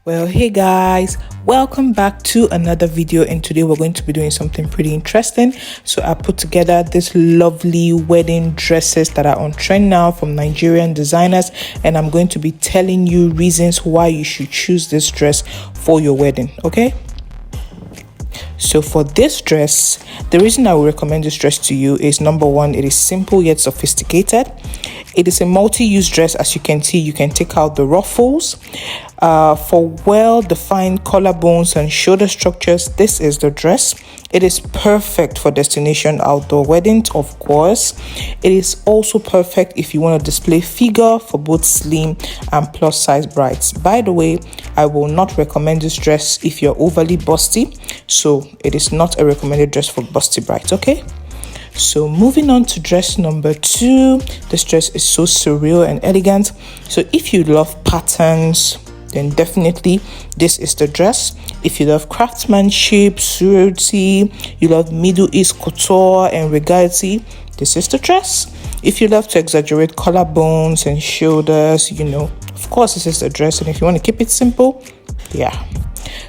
Well, hey guys, welcome back to another video, and today we're going to be doing something pretty interesting. So I put together this lovely wedding dresses that are on trend now from Nigerian designers, and I'm going to be telling you reasons why you should choose this dress for your wedding. Okay, so for this dress, the reason I will recommend this dress to you is number one, it is simple yet sophisticated. It is a multi-use dress. As you can see, you can take out the ruffles. For well-defined collarbones and shoulder structures, this is the dress. It is perfect for destination outdoor weddings, of course. It is also perfect if you want to display figure for both slim and plus size brides. By the way, I will not recommend this dress if you're overly busty, so it is not a recommended dress for busty brides, okay? So moving on to dress number 2, this dress is so surreal and elegant. So if you love patterns, then definitely this is the dress. If you love craftsmanship, surreality, you love Middle East couture and regality, this is the dress. If you love to exaggerate collarbones and shoulders, of course this is the dress. And if you want to keep it simple, yeah.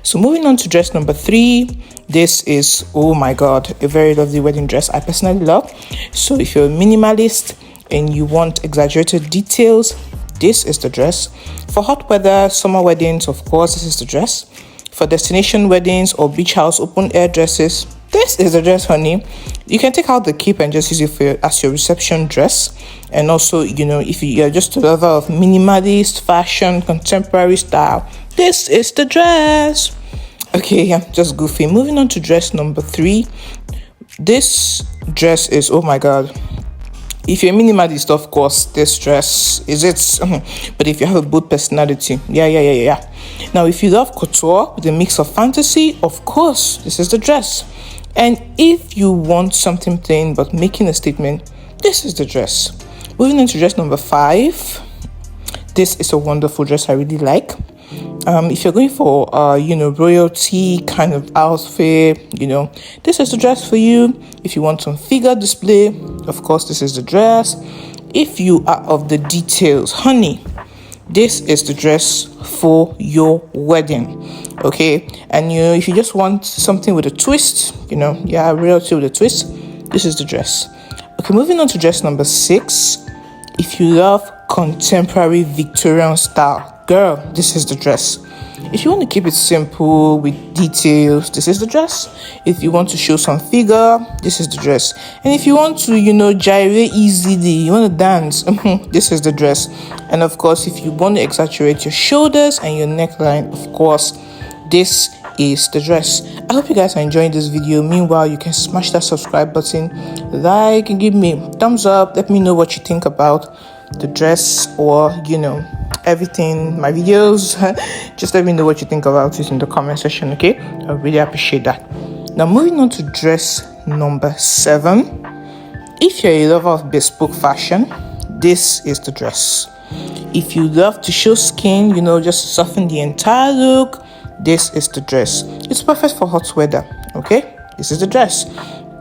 So moving on to dress number 3, this is, oh my god, a very lovely wedding dress I personally love. So if you're a minimalist and you want exaggerated details, this is the dress. For hot weather, summer weddings, of course, this is the dress. For destination weddings or beach house open air dresses, this is the dress, honey. You can take out the cape and just use it as your reception dress. And also, if you're just a lover of minimalist fashion, contemporary style, this is the dress. Okay, I'm just goofy. Moving on to dress number 3. This dress is, oh my god. If you're a minimalist, of course, this dress is it. But if you have a bold personality, yeah. Now, if you love couture with a mix of fantasy, of course, this is the dress. And if you want something plain but making a statement, this is the dress. Moving on to dress number 5. This is a wonderful dress I really like. If you're going for royalty kind of outfit, this is the dress for you. If you want some figure display, of course this is the dress. If you are of the details, honey, this is the dress for your wedding. Okay, and if you just want something with a twist, royalty with a twist, this is the dress. Okay, moving on to dress number 6. If you love contemporary Victorian style, girl, this is the dress. If you want to keep it simple with details, this is the dress. If you want to show some figure, this is the dress. And if you want to, gyrate easily, you want to dance, this is the dress. And of course, if you want to exaggerate your shoulders and your neckline, of course, this is the dress. I hope you guys are enjoying this video. Meanwhile, you can smash that subscribe button, like, and give me a thumbs up. Let me know what you think about the dress or everything, my videos. Just let me know what you think about it in the comment section, okay? I really appreciate that. Now moving on to dress number 7. If you're a lover of bespoke fashion, this is the dress. If you love to show skin, just soften the entire look, this is the dress. It's perfect for hot weather, okay? This is the dress.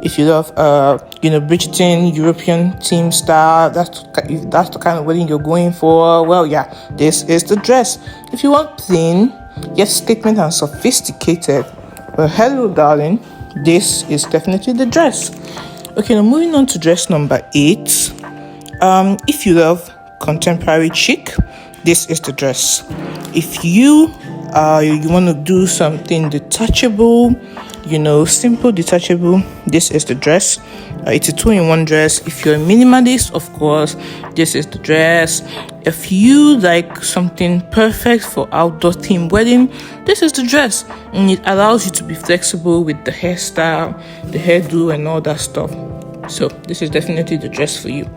If you love, Bridgerton, European theme style, that's the kind of wedding you're going for, well, yeah, this is the dress. If you want plain, yet statement and sophisticated, well, hello, darling, this is definitely the dress. Okay, now moving on to dress number 8. If you love contemporary chic, this is the dress. If you want to do something detachable, simple detachable, this is the dress. It's a 2-in-1 dress. If you're a minimalist, of course, this is the dress. If you like something perfect for outdoor theme wedding, this is the dress. And it allows you to be flexible with the hairstyle, the hairdo, and all that stuff. So this is definitely the dress for you.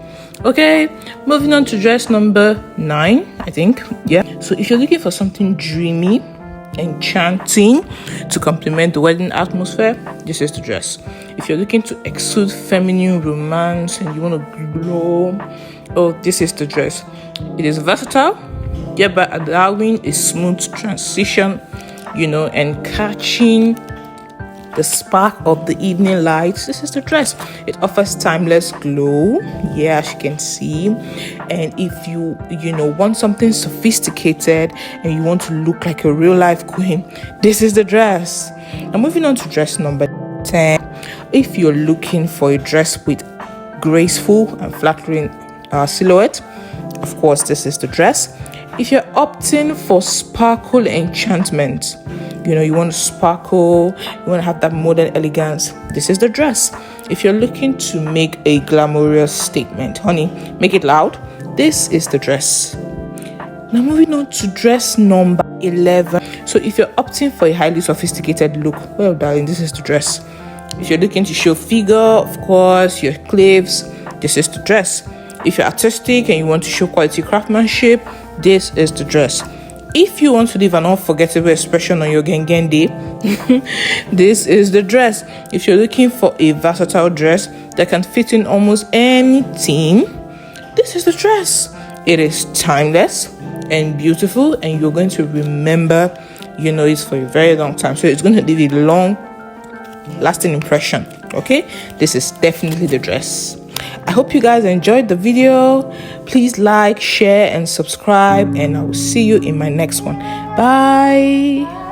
Okay, moving on to dress number 9, I think. Yeah. So if you're looking for something dreamy, enchanting to complement the wedding atmosphere, this is the dress. If you're looking to exude feminine romance and you want to glow, oh, this is the dress. It is versatile, by allowing a smooth transition, and catching the spark of the evening lights, this is the dress. It offers timeless glow, yeah, as you can see. And if you want something sophisticated and you want to look like a real life queen, this is the dress. Now moving on to dress number 10. If you're looking for a dress with graceful and flattering silhouette, of course this is the dress. If you're opting for sparkle enchantment, you want to sparkle, you want to have that modern elegance, this is the dress. If you're looking to make a glamorous statement, honey, make it loud, this is the dress. Now moving on to dress number 11. So if you're opting for a highly sophisticated look, well darling, this is the dress. If you're looking to show figure, of course, your cleaves, this is the dress. If you're artistic and you want to show quality craftsmanship, this is the dress. If you want to leave an unforgettable expression on your Gengen day, this is the dress. If you're looking for a versatile dress that can fit in almost any theme, this is the dress. It is timeless and beautiful, and you're going to remember, it for a very long time. So it's going to leave a long lasting impression. Okay, this is definitely the dress. I hope you guys enjoyed the video. Please like, share and subscribe, and I will see you in my next one. Bye.